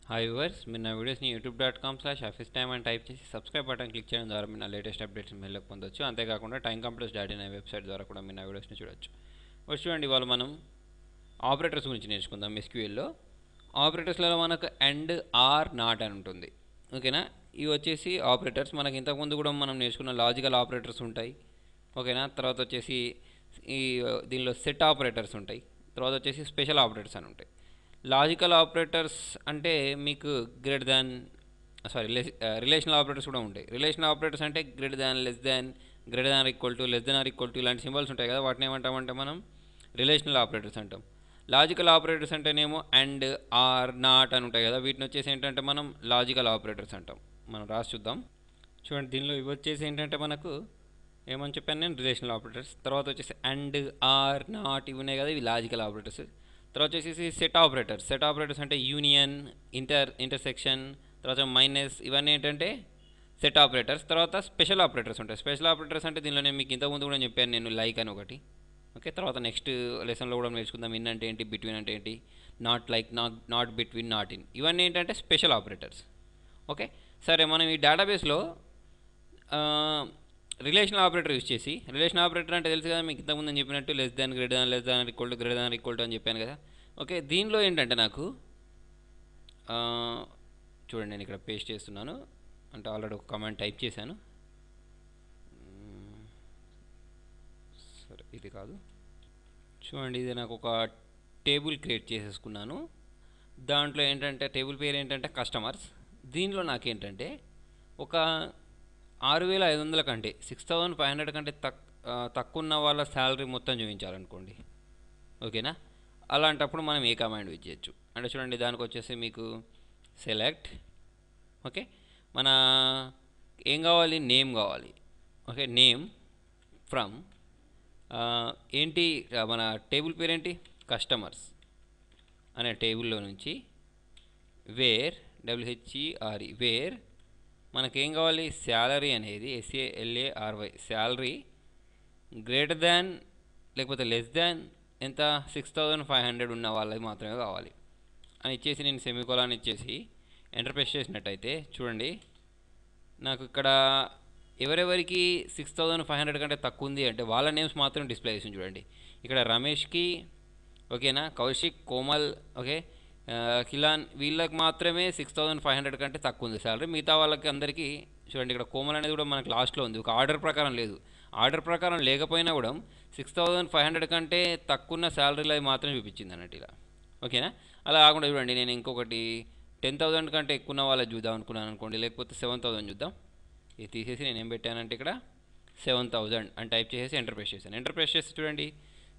Hi viewers, మీరు నా వీడియోస్ని youtube.com/officetime అని టైప్ చేసి సబ్స్క్రైబ్ బటన్ క్లిక్ చేయడం ద్వారా మీరు నా లేటెస్ట్ అప్డేట్స్ మెయిల్లోకి పొందొచ్చు. అంతేకాకుండా TimeComplexDaddy అనే వెబ్సైట్ ద్వారా కూడా మీరు నా వీడియోస్ని చూడొచ్చు. చూడండి, ఇవాళ మనం ఆపరేటర్స్ గురించి నేర్చుకుందాం. SQLలో ఆపరేటర్స్లలో మనకు అండ్, ఆర్, నాట్ అని ఉంటుంది. ఓకేనా? ఇవి వచ్చేసి ఆపరేటర్స్. మనకి ఇంతకుముందు కూడా మనం నేర్చుకున్న లాజికల్ ఆపరేటర్స్ ఉంటాయి. ఓకేనా? తర్వాత వచ్చేసి ఈ దీనిలో సెట్ ఆపరేటర్స్ ఉంటాయి. తర్వాత వచ్చేసి స్పెషల్ ఆపరేటర్స్ అని ఉంటాయి. లాజికల్ ఆపరేటర్స్ అంటే మీకు రిలేషనల్ ఆపరేటర్స్ కూడా ఉంటాయి. రిలేషనల్ ఆపరేటర్స్ అంటే greater than, less than, greater than equal to, less than or equal to ఇలాంటి సింబల్స్ ఉంటాయి కదా, వాటిని ఏమంటామంటే మనం రిలేషనల్ ఆపరేటర్స్ అంటాం. లాజికల్ ఆపరేటర్స్ అంటేనేమో అండ్, ఆర్, నాట్ అని ఉంటాయి కదా, వీటిని వచ్చేసి ఏంటంటే మనం లాజికల్ ఆపరేటర్స్ అంటాం. మనం రాసి చూద్దాం. చూడండి, దీనిలో ఇవి వచ్చేసి ఏంటంటే మనకు ఏమని చెప్పాను నేను, రిలేషనల్ ఆపరేటర్స్. తర్వాత వచ్చేసి అండ్, ఆర్, నాట్ ఇవి ఉన్నాయి కదా, ఇవి లాజికల్ ఆపరేటర్స్. తర్వాత వచ్చేసి సెట్ ఆపరేటర్స్. సెట్ ఆపరేటర్స్ అంటే యూనియన్, ఇంటర్సెక్షన్, తర్వాత మైనస్, ఇవన్నీ ఏంటంటే సెట్ ఆపరేటర్స్. తర్వాత స్పెషల్ ఆపరేటర్స్ ఉంటాయి. స్పెషల్ ఆపరేటర్స్ అంటే దీనిలోనే మీకు ఇంతకుముందు కూడా చెప్పాను నేను, లైక్ అని ఒకటి. ఓకే, తర్వాత నెక్స్ట్ లెసన్లో కూడా నేర్చుకుందాం. ఇన్ అంటే ఏంటి, బిట్వీన్ అంటే ఏంటి, not like, not between, not in, ఇవన్నీ ఏంటంటే స్పెషల్ ఆపరేటర్స్. ఓకే, సరే, మనం ఈ డేటాబేస్లో రిలేషనల్ ఆపరేటర్ యూజ్ చేసి, రిలేషన్ ఆపరేటర్ అంటే తెలుసు కదా మీకు, ఇంతకుముందు నేను చెప్పినట్టు less than, greater than, less than equal to, greater than equal to అని చెప్పాను కదా. ఓకే, దీనిలో ఏంటంటే నాకు చూడండి, నేను ఇక్కడ పేస్ట్ చేస్తున్నాను. అంటే ఆల్రెడీ ఒక కమాండ్ టైప్ చేశాను. సరే, ఇది కాదు. చూడండి, ఇది నాకు ఒక టేబుల్ క్రియేట్ చేసేసుకున్నాను. దాంట్లో ఏంటంటే టేబుల్ పేరు ఏంటంటే కస్టమర్స్. దీనిలో నాకేంటంటే ఒక 6,500 కంటే 6,500 కంటే తక్కువ ఉన్న వాళ్ళ శాలరీ మొత్తం చూపించాలనుకోండి. ఓకేనా? అలాంటప్పుడు మనం ఏ కమాండ్ యూజ్ చేయొచ్చు అంటే చూడండి, దానికి వచ్చేసి మీకు సెలెక్ట్. ఓకే, మన ఏం కావాలి, నేమ్ కావాలి. ఓకే, నేమ్ ఫ్రమ్ ఏంటి, మన టేబుల్ పేరేంటి, కస్టమర్స్ అనే టేబుల్లో నుంచి వేర్, WHERE, వేర్ మనకేం కావాలి, శాలరీ అనేది SALARY, శాలరీ గ్రేటర్ దాన్ లేకపోతే లెస్ దాన్ ఎంత, 6,500 ఉన్న వాళ్ళది మాత్రమే కావాలి అని ఇచ్చేసి, నేను సెమీకోలాన్ ఇచ్చేసి ఎంటర్ ప్రెస్ చేసినట్టయితే చూడండి, నాకు ఇక్కడ ఎవరెవరికి 6,500 కంటే తక్కువ ఉంది అంటే వాళ్ళ నేమ్స్ మాత్రం డిస్ప్లే చేసింది. చూడండి, ఇక్కడ రమేష్కి, ఓకేనా, కౌశిక్, కోమల్, ఓకే, కిలాన్, వీళ్ళకి మాత్రమే 6,500 కంటే తక్కువ ఉంది శాలరీ. మిగతా వాళ్ళకి అందరికీ చూడండి, ఇక్కడ కోమల్ అనేది కూడా మనకు లాస్ట్లో ఉంది, ఒక ఆర్డర్ ప్రకారం లేదు. ఆర్డర్ ప్రకారం లేకపోయినా కూడా 6,500 కంటే తక్కువ ఉన్న శాలరీలు అవి మాత్రం చూపించింది అన్నట్టు ఇలా. ఓకేనా? అలా కాకుండా చూడండి, నేను ఇంకొకటి 10,000 కంటే ఎక్కువ ఉన్న వాళ్ళకి చూద్దాం అనుకున్నాను అనుకోండి, లేకపోతే 7,000 చూద్దాం. ఇది తీసేసి నేను ఏం పెట్టానంటే ఇక్కడ 7,000 అని టైప్ చేసేసి ఎంటర్ ప్రెస్ చేశాను. ఎంటర్ ప్రెస్ చేసి చూడండి,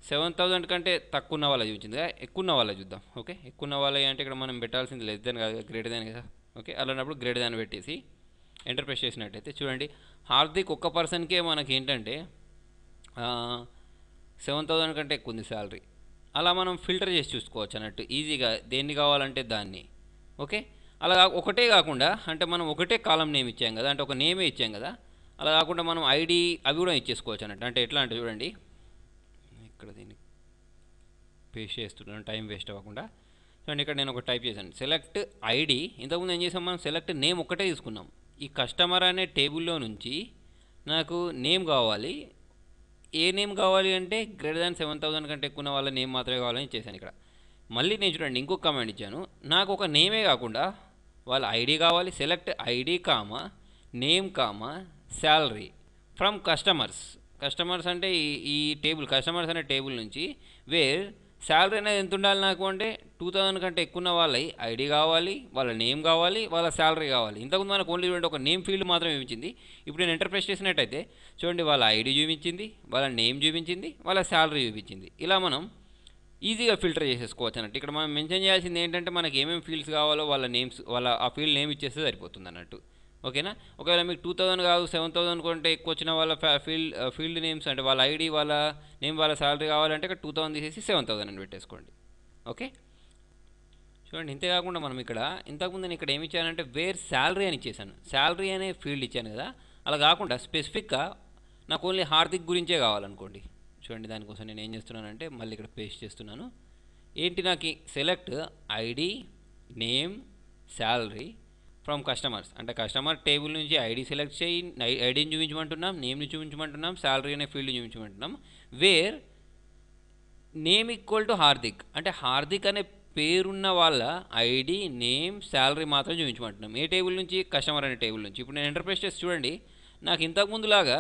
7,000 కంటే తక్కువ ఉన్న వాళ్ళ చూపించింది కదా, ఎక్కువ ఉన్న వాళ్ళ చూద్దాం. ఓకే, ఎక్కువ ఉన్న వాళ్ళ అంటే ఇక్కడ మనం పెట్టాల్సింది లెస్ దాన్ కాదు, గ్రేటర్ దాన్ కదా. ఓకే, అలాంటప్పుడు గ్రేటర్ దాన్ పెట్టేసి ఎంటర్ ప్రెస్ చేసినట్టయితే చూడండి, హార్దిక్ ఒక్క పర్సన్కే మనకి ఏంటంటే 7,000 కంటే ఎక్కువ ఉంది శాలరీ. అలా మనం ఫిల్టర్ చేసి చూసుకోవచ్చు అన్నట్టు ఈజీగా, దేన్ని కావాలంటే దాన్ని. ఓకే, అలా ఒకటే కాకుండా అంటే మనం ఒకటే కాలం నేమ్ ఇచ్చాం కదా, అంటే ఒక నేమే ఇచ్చాం కదా, అలా కాకుండా మనం ఐడి అవి కూడా ఇచ్చేసుకోవచ్చు అన్నట్టు. అంటే ఎట్లా అంటే చూడండి, ఇక్కడ దీన్ని పేస్ట్ చేస్తున్నాను టైం వేస్ట్ అవ్వకుండా. చూడండి, ఇక్కడ నేను ఒక టైప్ చేశాను, సెలెక్ట్ ఐడి. ఇంతకుముందు ఏం చేసాం మనం, సెలెక్ట్ నేమ్ ఒకటే తీసుకున్నాం. ఈ కస్టమర్ అనే టేబుల్లో నుంచి నాకు నేమ్ కావాలి. ఏ నేమ్ కావాలి అంటే గ్రేటర్ దాన్ 7,000 కంటే ఎక్కువ ఉన్న వాళ్ళ నేమ్ మాత్రమే కావాలని ఇచ్చేసాను ఇక్కడ. మళ్ళీ నేను చూడండి ఇంకొక కమాండ్ ఇచ్చాను, నాకు ఒక నేమే కాకుండా వాళ్ళ ఐడి కావాలి. Select ID comma name comma salary from customers. Customers అంటే ఈ టేబుల్, కస్టమర్స్ అనే టేబుల్ నుంచి వేర్ శాలరీ అనేది ఎంత ఉండాలి నాకు అంటే 2,000 కంటే ఎక్కువ ఉన్న వాళ్ళ ఐడి కావాలి, వాళ్ళ నేమ్ కావాలి, వాళ్ళ శాలరీ కావాలి. ఇంతకుముందు మనకు ఓన్లీ చూడండి ఒక నేమ్ ఫీల్డ్ మాత్రమే చూపించింది. ఇప్పుడు నేను ఎంటర్ ప్రెస్ చేసినట్టయితే చూడండి, వాళ్ళ ఐడి చూపించింది, వాళ్ళ నేమ్ చూపించింది, వాళ్ళ శాలరీ చూపించింది. ఇలా మనం ఈజీగా ఫిల్టర్ చేసేసుకోవచ్చు అన్నట్టు. ఇక్కడ మనం మెన్షన్ చేయాల్సింది ఏంటంటే మనకి ఏమేమి ఫీల్డ్స్ కావాలో వాళ్ళ నేమ్స్, వాళ్ళ ఆ ఫీల్డ్ నేమ్ ఇచ్చేస్తే సరిపోతుంది అన్నట్టు. ఓకేనా? ఒకవేళ మీకు 2,000 కాదు 7,000 కంటే ఎక్కువ వచ్చిన వాళ్ళ ఫీల్డ్ నేమ్స్ అంటే వాళ్ళ ఐడి, వాళ్ళ నేమ్, వాళ్ళ శాలరీ కావాలంటే ఇక్కడ 2,000 తీసేసి 7,000 అని పెట్టేసుకోండి. ఓకే, చూడండి, ఇంతేకాకుండా మనం ఇక్కడ ఇంతకుముందు నేను ఇక్కడ ఏమి ఇచ్చానంటే వేర్ శాలరీ అని ఇచ్చేసాను. శాలరీ అనే ఫీల్డ్ ఇచ్చాను కదా, అలా కాకుండా స్పెసిఫిక్గా నాకు ఓన్లీ హార్దిక్ గురించే కావాలనుకోండి. చూడండి, దానికోసం నేను ఏం చేస్తున్నానంటే మళ్ళీ ఇక్కడ పేస్ట్ చేస్తున్నాను. ఏంటి, నాకు select ID, name, salary from customers అంటే కస్టమర్ టేబుల్ నుంచి ఐడి సెలెక్ట్ చేయి, ఐడిని చూపించమంటున్నాం, నేమ్ని చూపించమంటున్నాం, శాలరీ అనే ఫీల్డ్ చూపించమంటున్నాం. Where name equal to Hardik అంటే హార్దిక్ అనే పేరున్న వాళ్ళ ఐడి, నేమ్, శాలరీ మాత్రం చూపించమంటున్నాం. ఏ టేబుల్ నుంచి? కస్టమర్ అనే టేబుల్ నుంచి. ఇప్పుడు నేను ఎంటర్ప్రైజ్ చేసి చూడండి, నాకు ఇంతకుముందులాగా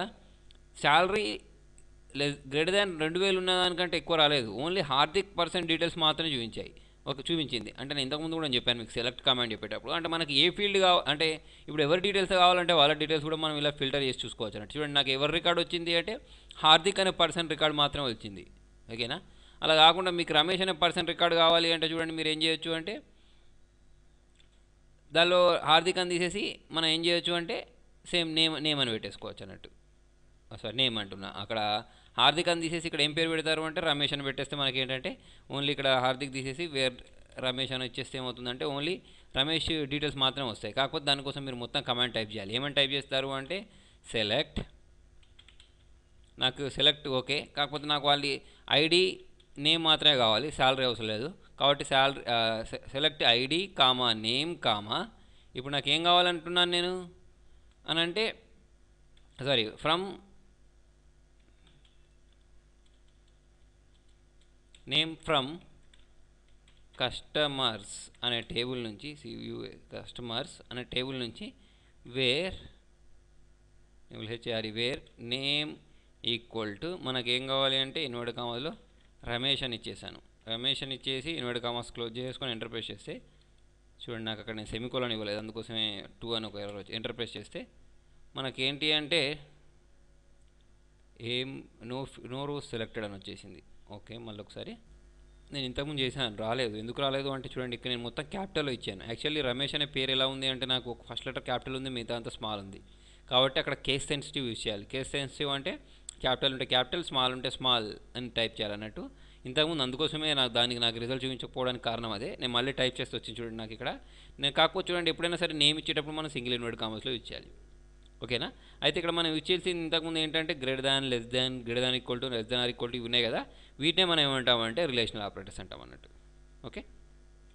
శాలరీ గ్రేటర్ దాన్ 2000 ఉన్న దానికంటే ఎక్కువ రాలేదు. ఓన్లీ హార్దిక్ పర్సన్ డీటెయిల్స్ మాత్రమే చూపించింది. అంటే నేను ఇంతకుముందు కూడా చెప్పాను మీకు సెలెక్ట్ కమాండ్ చెప్పేటప్పుడు. అంటే మనకి ఏ ఫీల్డ్ అంటే ఇప్పుడు ఎవరి డీటెయిల్స్ కావాలంటే వాళ్ళ డీటెయిల్స్ కూడా మనం ఇలా ఫిల్టర్ చేసి చూసుకోవచ్చు అన్నట్టు. చూడండి, నాకు ఎవరి రికార్డ్ వచ్చింది అంటే హార్దిక్ అనే పర్సన్ రికార్డ్ మాత్రమే వచ్చింది. ఓకేనా? అలా కాకుండా మీకు రమేష్ అనే పర్సన్ రికార్డ్ కావాలి అంటే చూడండి, మీరు ఏం చేయొచ్చు అంటే దానిలో హార్దిక్ అని తీసేసి మనం ఏం చేయొచ్చు అంటే సేమ్ నేమ్ అని పెట్టేసుకోవచ్చు అన్నట్టు. సారీ, నేమ్ అంటున్నా. అక్కడ హార్దిక్ అని తీసేసి ఇక్కడ ఏం పేరు పెడతారు అంటే రమేష్ అని పెట్టేస్తే మనకి ఏంటంటే ఓన్లీ ఇక్కడ హార్దిక్ తీసేసి వేర్ రమేష్ అని వచ్చేస్తే ఏమవుతుందంటే ఓన్లీ రమేష్ డీటెయిల్స్ మాత్రమే వస్తాయి. కాకపోతే దానికోసం మీరు మొత్తం కమాండ్ టైప్ చేయాలి. ఏమని టైప్ చేస్తారు అంటే సెలెక్ట్, నాకు సెలెక్ట్ ఓకే, కాకపోతే నాకు వాళ్ళ ఐడి నేమ్ మాత్రమే కావాలి, శాలరీ అవసరం లేదు. కాబట్టి select ID comma name comma ఇప్పుడు నాకు ఏం కావాలంటున్నాను నేను అని అంటే ఫ్రమ్ నేమ్ ఫ్రమ్ కస్టమర్స్ అనే టేబుల్ నుంచి కస్టమర్స్ అనే టేబుల్ నుంచి where where name equal to మనకేం కావాలి అంటే ఇన్వర్టెడ్ కామాలో రమేష్ అని ఇచ్చేసాను. రమేష్ అని ఇచ్చేసి ఇన్వర్టెడ్ కామాస్ క్లోజ్ చేసుకొని ఎంటర్ ప్రెస్ చేస్తే చూడండి, నాకు అక్కడ నేను సెమికోలన్ ఇవ్వలేదు, అందుకోసమే 2 అని ఒక ఎర్రర్ వచ్చి ఎంటర్ ప్రెస్ చేస్తే మనకేంటి అంటే నో రోస్ సెలెక్టెడ్ అని వచ్చేసింది. ఓకే, మళ్ళీ ఒకసారి నేను ఇంతకుముందు చేశాను, రాలేదు. ఎందుకు రాలేదు అంటే చూడండి, ఇక్కడ నేను మొత్తం క్యాపిటల్లో ఇచ్చాను. యాక్చువల్లీ రమేష్ అనే పేరు ఎలా ఉంది అంటే నాకు ఒక ఫస్ట్ లెటర్ క్యాపిటల్ ఉంది, మిగతా అంతా స్మాల్ ఉంది. కాబట్టి అక్కడ కేస్ సెన్సిటివ్ యూజ్ చేయాలి. కేస్ సెన్సిటివ్ అంటే క్యాపిటల్ ఉంటే క్యాపిటల్, స్మాల్ ఉంటే స్మాల్ అని టైప్ చేయాలన్నట్టు. ఇంతకుముందు అందుకోసమే నాకు రిజల్ట్ చూపించకపోవడానికి కారణం అదే. నేను మళ్ళీ టైప్ చేస్తే వచ్చింది చూడండి నాకు ఇక్కడ. నేను కాకపోతే చూడండి, ఎప్పుడైనా సరే నేమ్ ఇచ్చేటప్పుడు మనం సింగిల్ ఇన్వర్టెడ్ కామర్స్లో ఇచ్చేయాలి. ఓకేనా? అయితే ఇక్కడ మనం ఇచ్చేసింది ఇంతకుముందు ఏంటంటే greater than, less than, greater than equal to, less than or equal to ఇవి ఉన్నాయి కదా, వీటినే మనం ఏమంటామంటే రిలేషనల్ ఆపరేటర్స్ అంటాం అన్నట్టు. ఓకే.